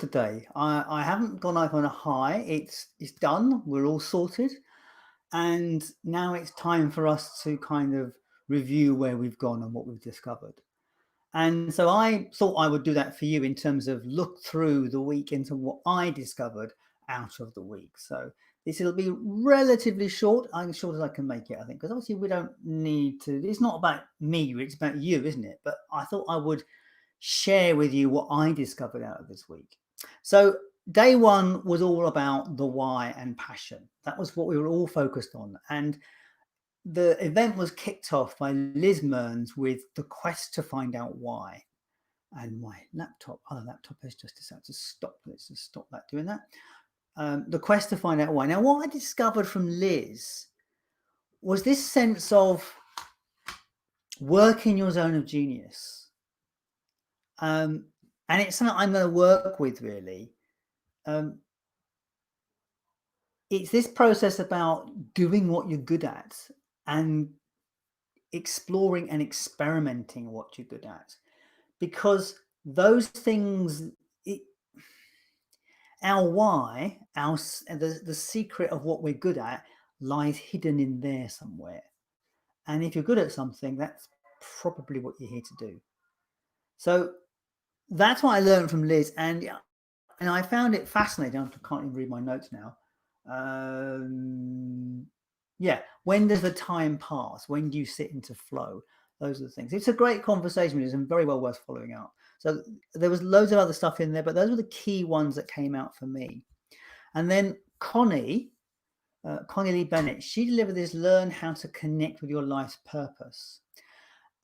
today. I haven't gone up on a high. It's done. We're all sorted. And now it's time for us to kind of review where we've gone and what we've discovered. And so I thought I would do that for you in terms of look through the week into what I discovered out of the week. So this will be relatively short, as short as I can make it, I think, because obviously we don't need to. It's not about me, it's about you, isn't it? But I thought I would share with you what I discovered out of this week. So day one was all about the why and passion. That was what we were all focused on. And the event was kicked off by Liz Mearns with the quest to find out why. And my other laptop has just decided to stop. Let's just stop that doing that. The quest to find out why. Now, what I discovered from Liz was this sense of work in your zone of genius. And it's something I'm going to work with, really. It's this process about doing what you're good at and exploring and experimenting what you're good at, because those things, our why, the secret of what we're good at lies hidden in there somewhere. And if you're good at something, that's probably what you're here to do. So that's what I learned from Liz, and I found it fascinating. I can't even read my notes now. Yeah, when does the time pass? When do you sit into flow? Those are the things. It's a great conversation, and very well worth following out. So there was loads of other stuff in there, but those were the key ones that came out for me. And then Connie Lee Bennett, she delivered this Learn How to Connect with Your Life's Purpose.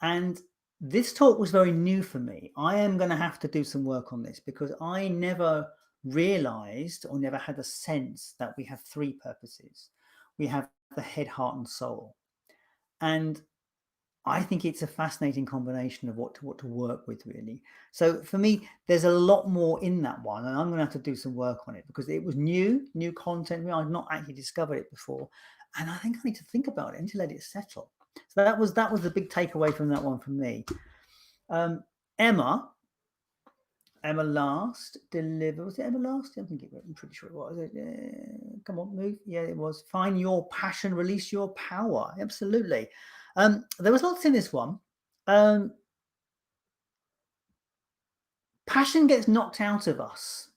And this talk was very new for me. I am going to have to do some work on this because I never realized or never had a sense that we have three purposes. We have the head, heart, and soul. And I think it's a fascinating combination of what to work with, really. So for me, there's a lot more in that one, and I'm going to have to do some work on it because it was new content. I've not actually discovered it before, and I think I need to think about it and to let it settle. So that was the big takeaway from that one for me. Emma Last delivered. Was it Emma Last? I think I'm pretty sure it was. Come on, move. Yeah, it was. Find your passion, release your power. Absolutely. There was lots in this one. Passion gets knocked out of us.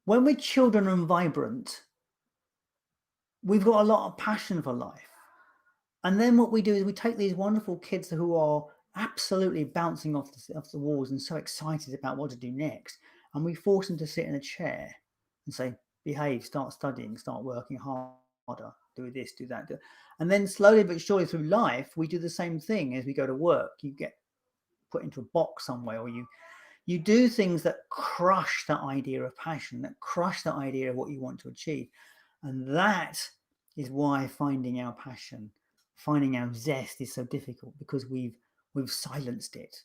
When we're children and vibrant, we've got a lot of passion for life. And then what we do is we take these wonderful kids who are absolutely bouncing off the walls and so excited about what to do next, and we force them to sit in a chair and say, behave, start studying, start working harder, do this, do that. And then slowly but surely through life, we do the same thing. As we go to work, you get put into a box somewhere, or you do things that crush that idea of passion, that crush that idea of what you want to achieve. And that is why finding our passion, finding our zest is so difficult, because we've silenced it.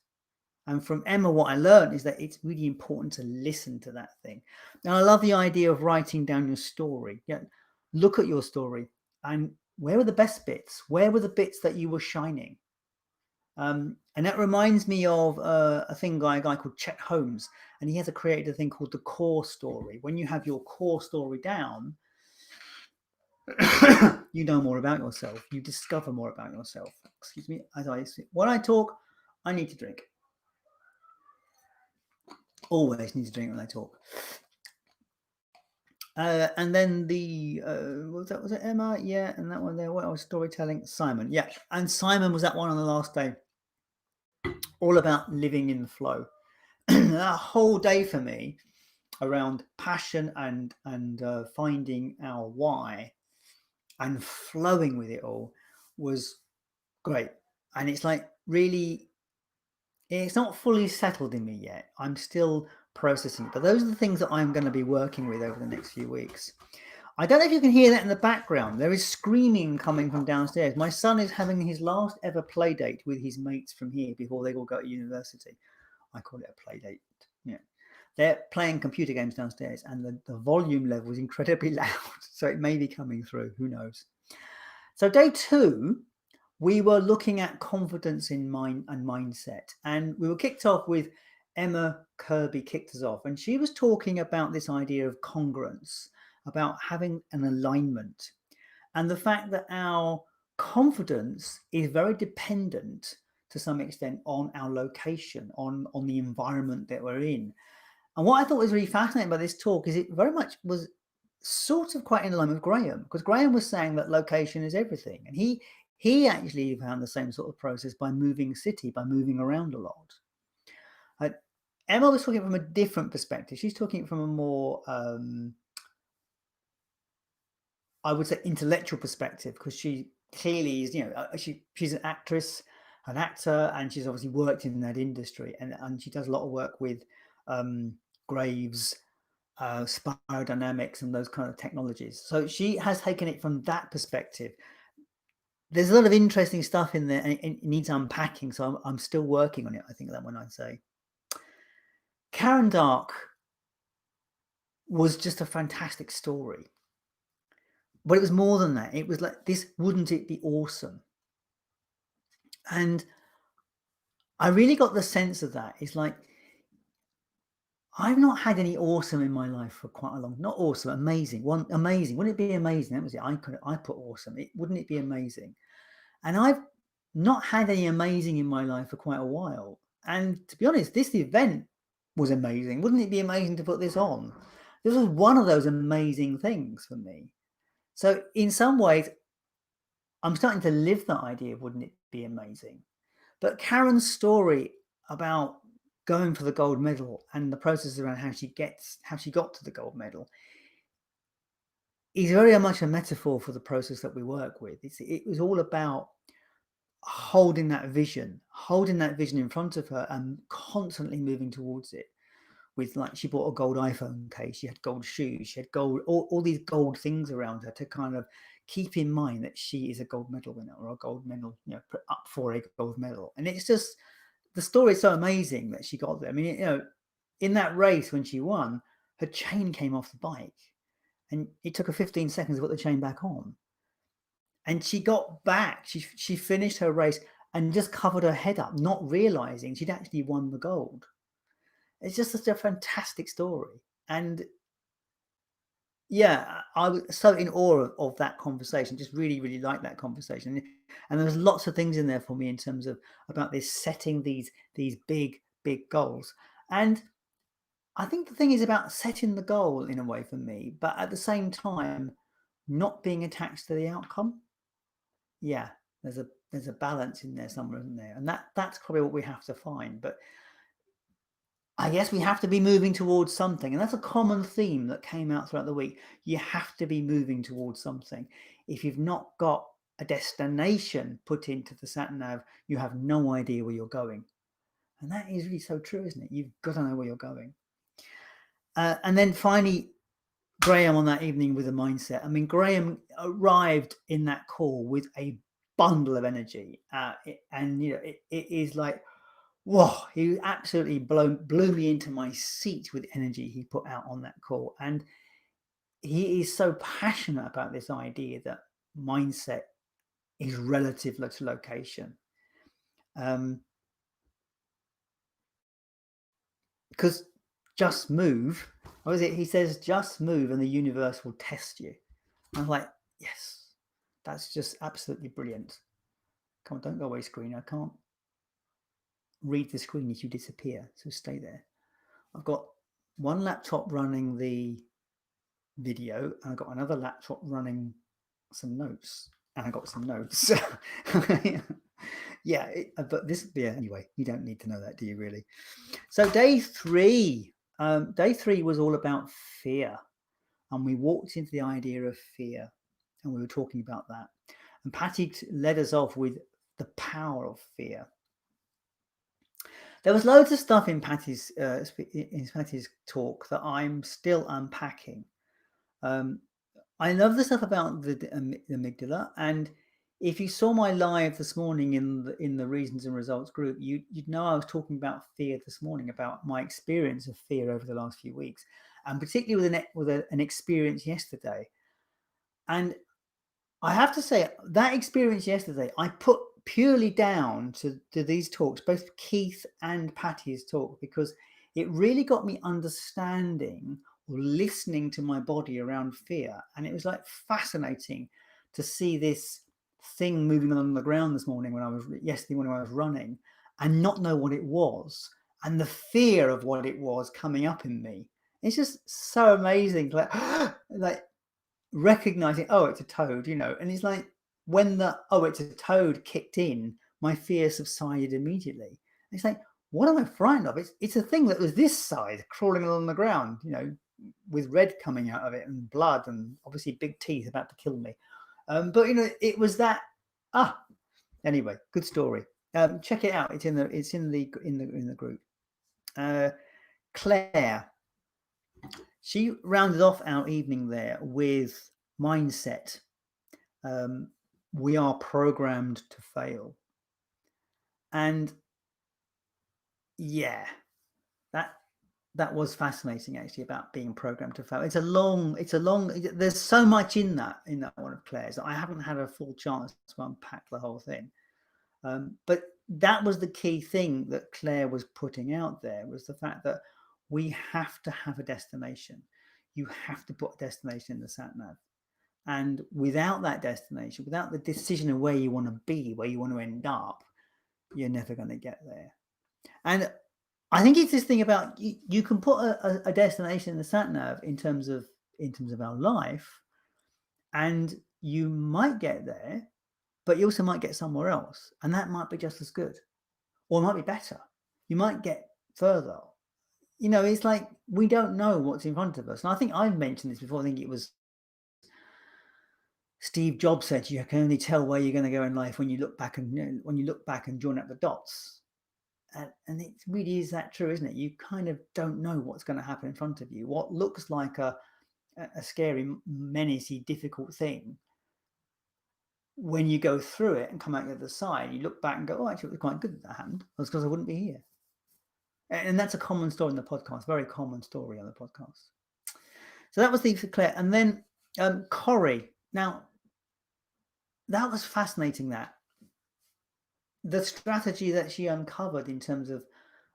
And from Emma, what I learned is that it's really important to listen to that thing. And I love the idea of writing down your story. Yeah, look at your story and where were the best bits? Where were the bits that you were shining? And that reminds me of a guy called Chet Holmes, and he has created a thing called the core story. When you have your core story down, you know more about yourself. You discover more about yourself. Excuse me, when I talk, I need to drink. Always need to drink when I talk. And then was it Emma? Yeah, and that one there. What I was storytelling, Simon. Yeah, and Simon was that one on the last day. All about living in the flow. That whole day for me around passion and finding our why and flowing with it all was great. And it's like, really, it's not fully settled in me yet. I'm still processing it, but those are the things that I'm going to be working with over the next few weeks. I don't know if you can hear that in the background. There is screaming coming from downstairs. My son is having his last ever play date with his mates from here before they all go to university. I call it a play date. Yeah. They're playing computer games downstairs, and the volume level is incredibly loud. So it may be coming through. Who knows? So day 2, we were looking at confidence in mind and mindset. And we were kicked off with Emma Kirby kicked us off, and she was talking about this idea of congruence, about having an alignment, and the fact that our confidence is very dependent to some extent on our location, on the environment that we're in. And what I thought was really fascinating about this talk is it very much was sort of quite in line with Graham, because Graham was saying that location is everything, and he actually found the same sort of process by moving city, by moving around a lot. Emma was talking from a different perspective. She's talking from a more I would say intellectual perspective, because she clearly is, she's an actress, an actor, and she's obviously worked in that industry, and she does a lot of work with Graves, spirodynamics, and those kind of technologies. So she has taken it from that perspective. There's a lot of interesting stuff in there, and it needs unpacking. So I'm still working on it. I think that when I say Karen Dark was just a fantastic story. But it was more than that. It was like, this, wouldn't it be awesome? And I really got the sense of that. It's like, I've not had any awesome in my life for quite a long, not awesome, amazing. One amazing. Wouldn't it be amazing? That was it. I put awesome. Wouldn't it be amazing? And I've not had any amazing in my life for quite a while. And to be honest, this event was amazing. Wouldn't it be amazing to put this on? This was one of those amazing things for me. So in some ways, I'm starting to live that idea of wouldn't it be amazing? But Karen's story about going for the gold medal and the process around how she got to the gold medal is very much a metaphor for the process that we work with. It was all about holding that vision in front of her and constantly moving towards it. With, like, she bought a gold iPhone case, she had gold shoes, she had gold, all these gold things around her to kind of keep in mind that she is a gold medal winner, or a gold medal, put up for a gold medal. And it's just, the story is so amazing that she got there. I mean, in that race when she won, her chain came off the bike, and it took her 15 seconds to put the chain back on. And she got back. She finished her race and just covered her head up, not realizing she'd actually won the gold. It's just such a fantastic story. And yeah, I was so in awe of that conversation. Just really, really liked that conversation. And there's lots of things in there for me in terms of about this setting these big goals. And I think the thing is about setting the goal in a way for me, but at the same time, not being attached to the outcome. Yeah, there's a balance in there somewhere, isn't there? And that's probably what we have to find. But I guess we have to be moving towards something. And that's a common theme that came out throughout the week. You have to be moving towards something. If you've not got a destination put into the sat-nav, you have no idea where you're going. And that is really so true, isn't it? You've got to know where you're going. And then finally, Graham on that evening with a mindset. I mean, Graham arrived in that call with a bundle of energy. And, it is like, whoa, he absolutely blew me into my seat with energy he put out on that call. And he is so passionate about this idea that mindset is relative to location. Because just move, what is it? He says, just move and the universe will test you. I'm like, yes, that's just absolutely brilliant. Come on, don't go away, screen. I can't read the screen if you disappear, so stay there. I've got one laptop running the video, and I've got another laptop running some notes, and I got some notes. Yeah, anyway, you don't need to know that, do you really? So day three was all about fear, and we walked into the idea of fear, and we were talking about that, and Patty led us off with the power of fear. There was loads of stuff in Patty's talk that I'm still unpacking. I love the stuff about the amygdala, and if you saw my live this morning in the Reasons and Results group, you'd know I was talking about fear this morning, about my experience of fear over the last few weeks, and particularly with an experience yesterday. And I have to say, that experience yesterday, I put purely down to these talks, both Keith and Patty's talk, because it really got me understanding or listening to my body around fear. And it was like fascinating to see this thing moving along the ground this morning yesterday when I was running, and not know what it was, and the fear of what it was coming up in me. It's just so amazing, like recognizing, oh, it's a toad, and it's like when the oh, it's a toad kicked in, my fear subsided immediately. It's like, what am I frightened of? It's a thing that was this size crawling along the ground, with red coming out of it and blood and obviously big teeth about to kill me. But it was that. Anyway, good story. Check it out. It's in the group. Claire, she rounded off our evening there with mindset. We are programmed to fail. And yeah, that was fascinating, actually, about being programmed to fail. It's a long, there's so much in that one of Claire's that I haven't had a full chance to unpack the whole thing. But that was the key thing that Claire was putting out there, was the fact that we have to have a destination. You have to put a destination in the sat-nav. And without that destination, without the decision of where you want to be, where you want to end up, you're never going to get there. And I think it's this thing about you can put a destination in the sat-nav in terms of our life, and you might get there, but you also might get somewhere else, and that might be just as good, or it might be better. You might get further. It's like we don't know what's in front of us. And I think I've mentioned this before. I think it was Steve Jobs said, you can only tell where you're going to go in life when you look back and join up the dots. And it really is that true, isn't it? You kind of don't know what's going to happen in front of you. What looks like a scary, menacing, difficult thing, when you go through it and come out the other side, you look back and go, oh, actually, it was quite good that happened. That's because I wouldn't be here. And that's a common story in the podcast, very common story on the podcast. So that was the Claire. And then Corrie. Now, that was fascinating, that the strategy that she uncovered in terms of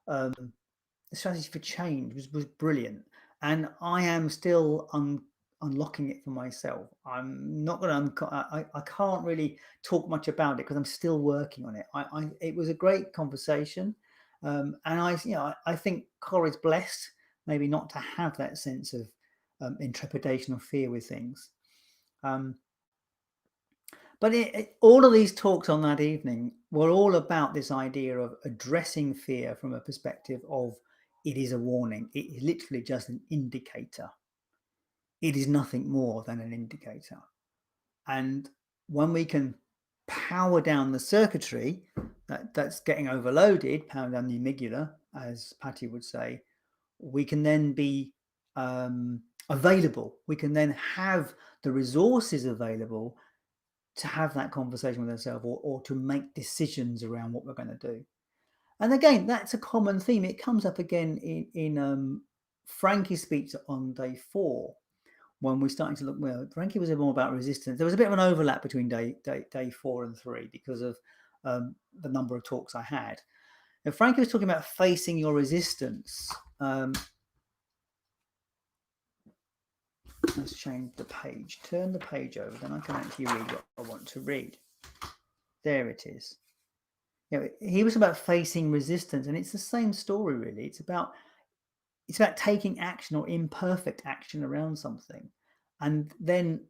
the strategy for change was brilliant. And I am still unlocking it for myself. I'm not going to, I can't really talk much about it because I'm still working on it. It was a great conversation. And I think Corrie's blessed maybe not to have that sense of intrepidation or fear with things. But all of these talks on that evening were all about this idea of addressing fear from a perspective of it is a warning. It is literally just an indicator. It is nothing more than an indicator. And when we can power down the circuitry that's getting overloaded, power down the amygdala, as Patty would say, we can then be available. We can then have the resources available to have that conversation with ourselves, or to make decisions around what we're going to do. And again, that's a common theme. It comes up again in Frankie's speech on day 4, when we're starting to look. Well, Frankie was more about resistance. There was a bit of an overlap between day 4 and 3 because of the number of talks I had. And Frankie was talking about facing your resistance. Let's change the page. Turn the page over, then I can actually read what I want to read. There it is. He was about facing resistance, and it's the same story, really. It's about taking action or imperfect action around something, and then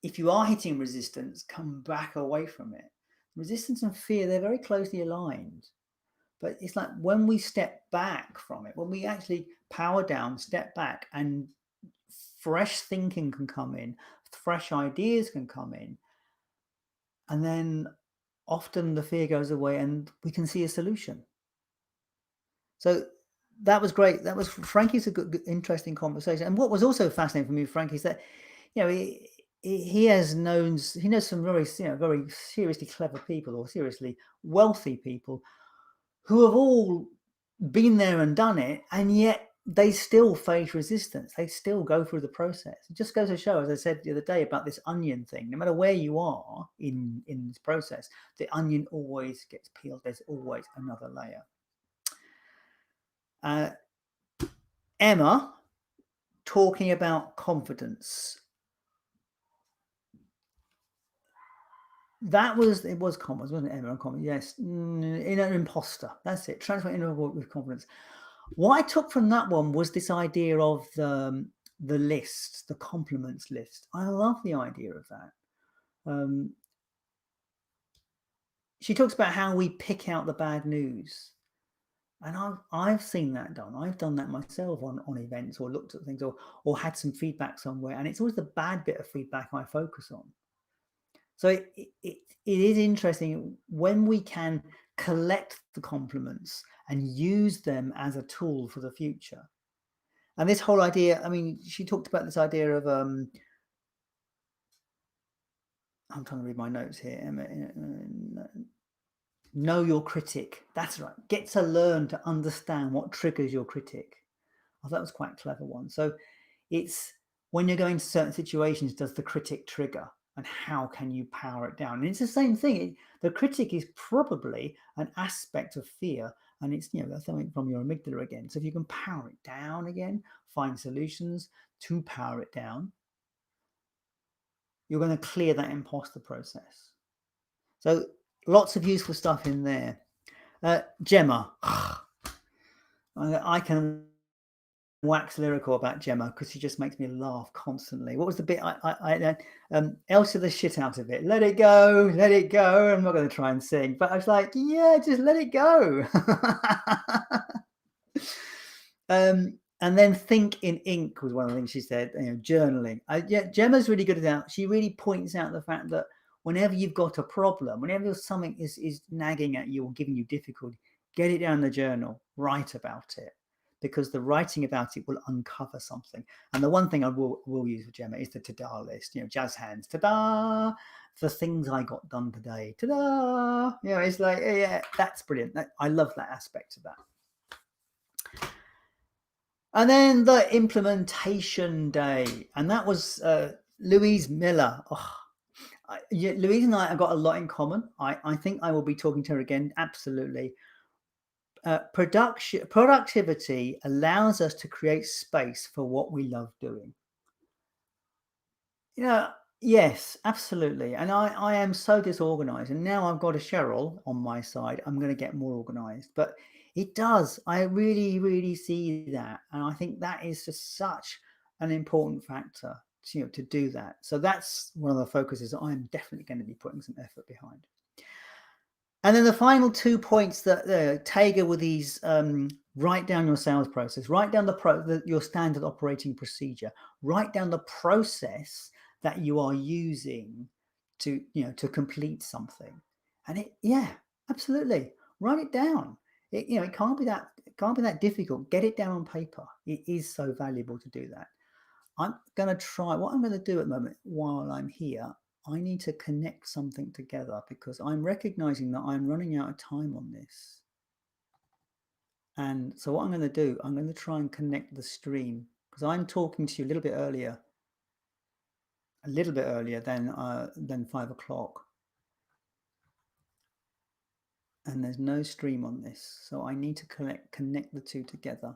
if you are hitting resistance, come back away from it. Resistance and fear, they're very closely aligned, but it's like when we step back from it, when we actually power down, step back, and fresh thinking can come in, fresh ideas can come in, and then often the fear goes away and we can see a solution. So that was great. That was Frankie's a good interesting conversation. And what was also fascinating for me, Frankie, is that he knows some very very seriously clever people, or seriously wealthy people, who have all been there and done it, and yet they still face resistance. They still go through the process. It just goes to show, as I said the other day about this onion thing, no matter where you are in this process, the onion always gets peeled. There's always another layer. Emma talking about confidence. It was confidence, wasn't it, Emma? And confidence, yes. Inner imposter. That's it. Transfer inner with confidence. What I took from that one was this idea of the list, the compliments list. I love the idea of that. She talks about how we pick out the bad news. And I've seen that done. I've done that myself on events, or looked at things, or had some feedback somewhere. And it's always the bad bit of feedback I focus on. So it is interesting when we can collect the compliments and use them as a tool for the future. And this whole idea, I mean, she talked about this idea of, I'm trying to read my notes here. Know your critic. That's right. Get to learn to understand what triggers your critic. Oh, that was quite a clever one. So it's when you're going to certain situations, does the critic trigger? And how can you power it down? And it's the same thing. The critic is probably an aspect of fear, and it's, that's something from your amygdala again. So if you can power it down again, find solutions to power it down, you're going to clear that imposter process. So lots of useful stuff in there. Gemma, I can wax lyrical about Gemma because she just makes me laugh constantly. What was the bit? Elsa the shit out of it. Let it go, let it go. I'm not going to try and sing, but I was like, yeah, just let it go. And then think in ink was one of the things she said. Journaling. Gemma's really good at that. She really points out the fact that whenever you've got a problem, whenever something is nagging at you or giving you difficulty, get it down in the journal, write about it, because the writing about it will uncover something. And the one thing I will use with Gemma is the ta-da list, jazz hands, ta-da, the things I got done today, ta-da. It's like, yeah, that's brilliant. I love that aspect of that. And then the implementation day, and that was Louise Miller. Louise and I have got a lot in common. I think I will be talking to her again. Absolutely. Productivity allows us to create space for what we love doing. Yes, absolutely. And I am so disorganized, and now I've got a Cheryl on my side. I'm going to get more organized, but it does. I really, really see that. And I think that is just such an important factor to do that. So that's one of the focuses that I'm definitely going to be putting some effort behind. And then the final 2 points that Tega with these, write down your sales process, write down your standard operating procedure, write down the process that you are using to complete something. And absolutely, write it down. It can't be that difficult. Get it down on paper. It is so valuable to do that. I'm going to try. What I'm going to do at the moment while I'm here, I need to connect something together because I'm recognizing that I'm running out of time on this. And so what I'm going to do, I'm going to try and connect the stream because I'm talking to you a little bit earlier than 5 o'clock. And there's no stream on this. So I need to connect the two together.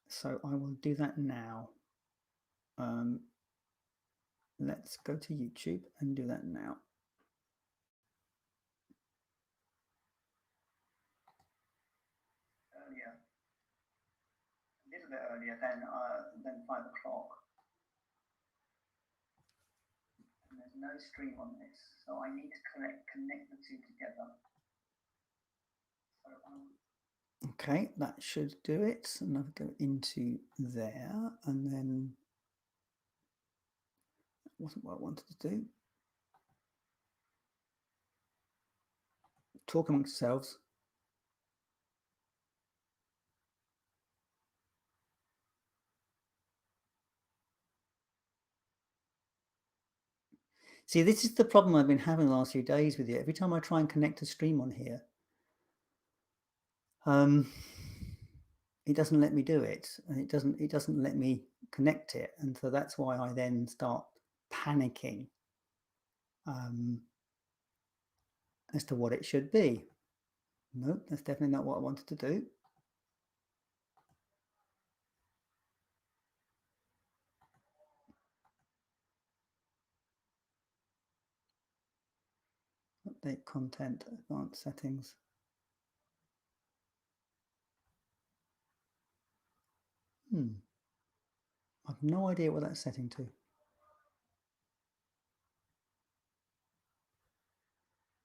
So I will do that now. Let's go to YouTube and do that now. A little bit earlier than 5 o'clock. And there's no stream on this, so I need to connect the two together. So, okay, that should do it. And I'll go into there, and then that wasn't what I wanted to do. Talk amongst yourselves. See, this is the problem I've been having the last few days with you. Every time I try and connect a stream on here, it doesn't let me do it, and it doesn't let me connect it, and so that's why I then start panicking as to what it should be. Nope, that's definitely not what I wanted to do. Update content, advanced settings. I've no idea what that's setting to.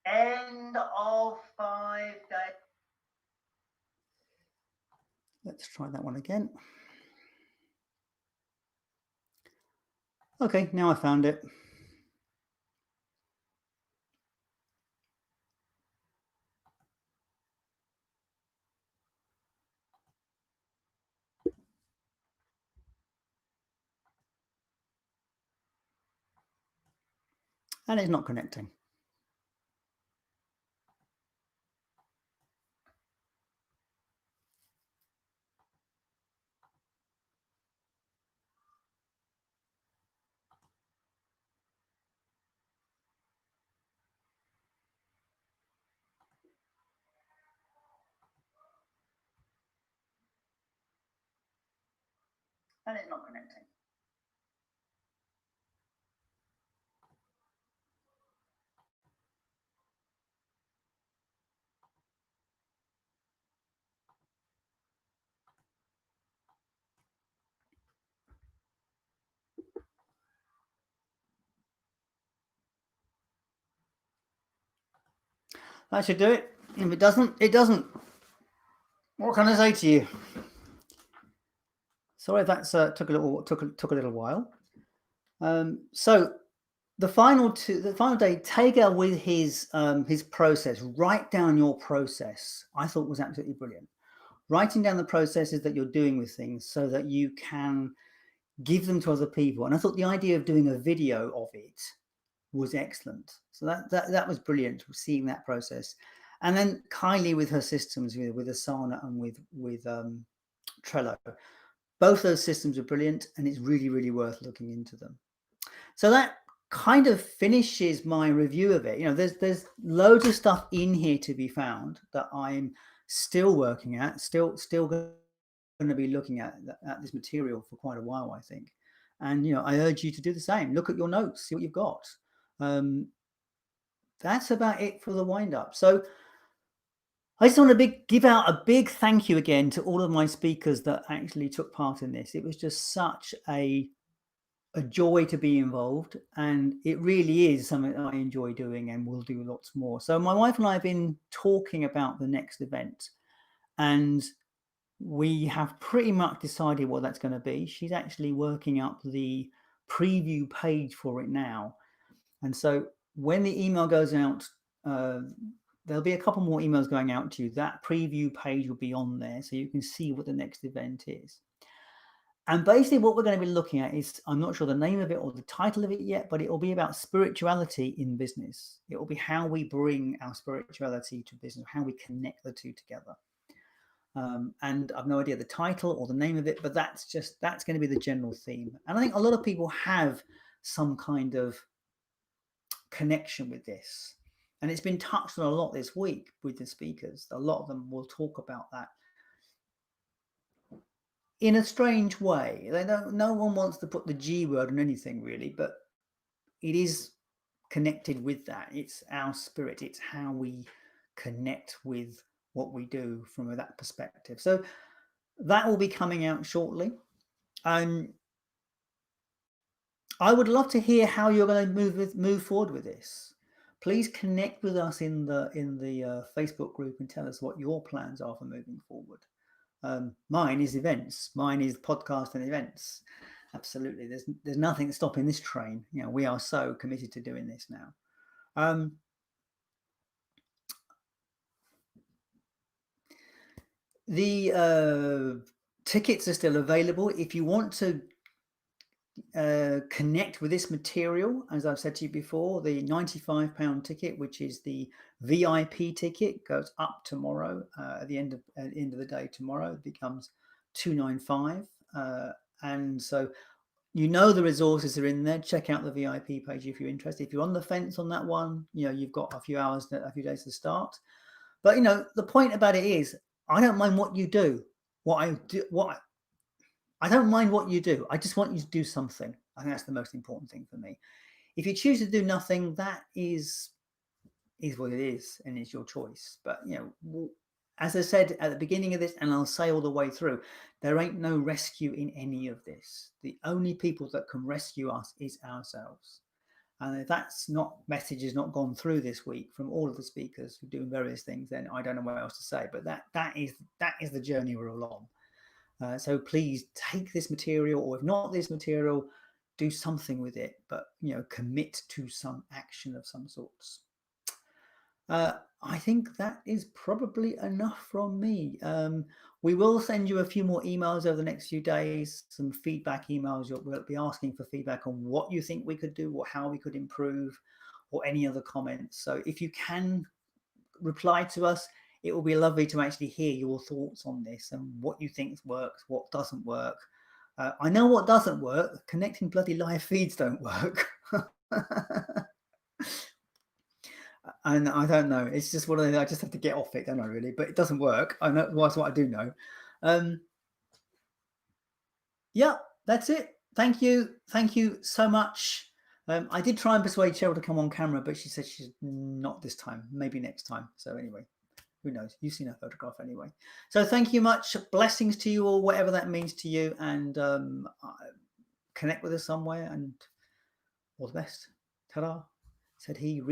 End of 5 days. Let's try that one again. Okay, now I found it. And it's not connecting. And it's not connecting. That should do it. If it doesn't, it doesn't. What can I say to you? Sorry if that's took a little while. So the final day, Tega with his process, write down your process. I thought was absolutely brilliant. Writing down the processes that you're doing with things so that you can give them to other people. And I thought the idea of doing a video of it was excellent. So that was brilliant, seeing that process. And then Kylie with her systems, with Asana and with Trello. Both those systems are brilliant, and it's really, really worth looking into them. So that kind of finishes my review of it. There's loads of stuff in here to be found that I'm still working at, still going to be looking at this material for quite a while, I think. And I urge you to do the same. Look at your notes, see what you've got. That's about it for the wind up. So I just want to give out a big thank you again to all of my speakers that actually took part in this. It was just such a joy to be involved, and it really is something that I enjoy doing and will do lots more. So my wife and I have been talking about the next event, and we have pretty much decided what that's going to be. She's actually working up the preview page for it now. And so when the email goes out, there'll be a couple more emails going out to you. That preview page will be on there so you can see what the next event is. And basically what we're going to be looking at is, I'm not sure the name of it or the title of it yet, but it will be about spirituality in business. It will be how we bring our spirituality to business, how we connect the two together. And I've no idea the title or the name of it, but that's going to be the general theme. And I think a lot of people have some kind of connection with this. And it's been touched on a lot this week with the speakers. A lot of them will talk about that in a strange way. No one wants to put the G word on anything really, but it is connected with that. It's our spirit. It's how we connect with what we do from that perspective. So that will be coming out shortly. I would love to hear how you're going to move forward with this. Please connect with us in the Facebook group and tell us what your plans are for moving forward. Mine is events. Mine is podcast and events. Absolutely. There's nothing stopping this train. We are so committed to doing this now. The tickets are still available. If you want to connect with this material, as I've said to you before, the £95 ticket, which is the VIP ticket, goes up tomorrow. At the end of the day tomorrow, it becomes £295, and so the resources are in there. Check out the VIP page if you're interested. If you're on the fence on that one, you've got a few days to start. But the point about it is, I don't mind what you do. I don't mind what you do. I just want you to do something. I think that's the most important thing for me. If you choose to do nothing, that is is what it is, and it's your choice. But as I said at the beginning of this, and I'll say all the way through, there ain't no rescue in any of this. The only people that can rescue us is ourselves. And if that's not message has not gone through this week from all of the speakers who are doing various things, then I don't know what else to say. But that is the journey we're all on. So please take this material, or if not this material, do something with it. But commit to some action of some sorts. I think that is probably enough from me. We will send you a few more emails over the next few days, some feedback emails. We'll be asking for feedback on what you think we could do, or how we could improve, or any other comments. So if you can reply to us, it will be lovely to actually hear your thoughts on this and what you think works, what doesn't work. I know what doesn't work. Connecting bloody live feeds don't work. And I don't know. It's just one of the, I just have to get off it, don't I? Really, but it doesn't work. I know that's what I do know. Yeah, that's it. Thank you so much. I did try and persuade Cheryl to come on camera, but she said she's not this time. Maybe next time. So anyway, who knows? You've seen her photograph anyway. So thank you much. Blessings to you all, whatever that means to you, and connect with us somewhere. And all the best. Ta-da, said he.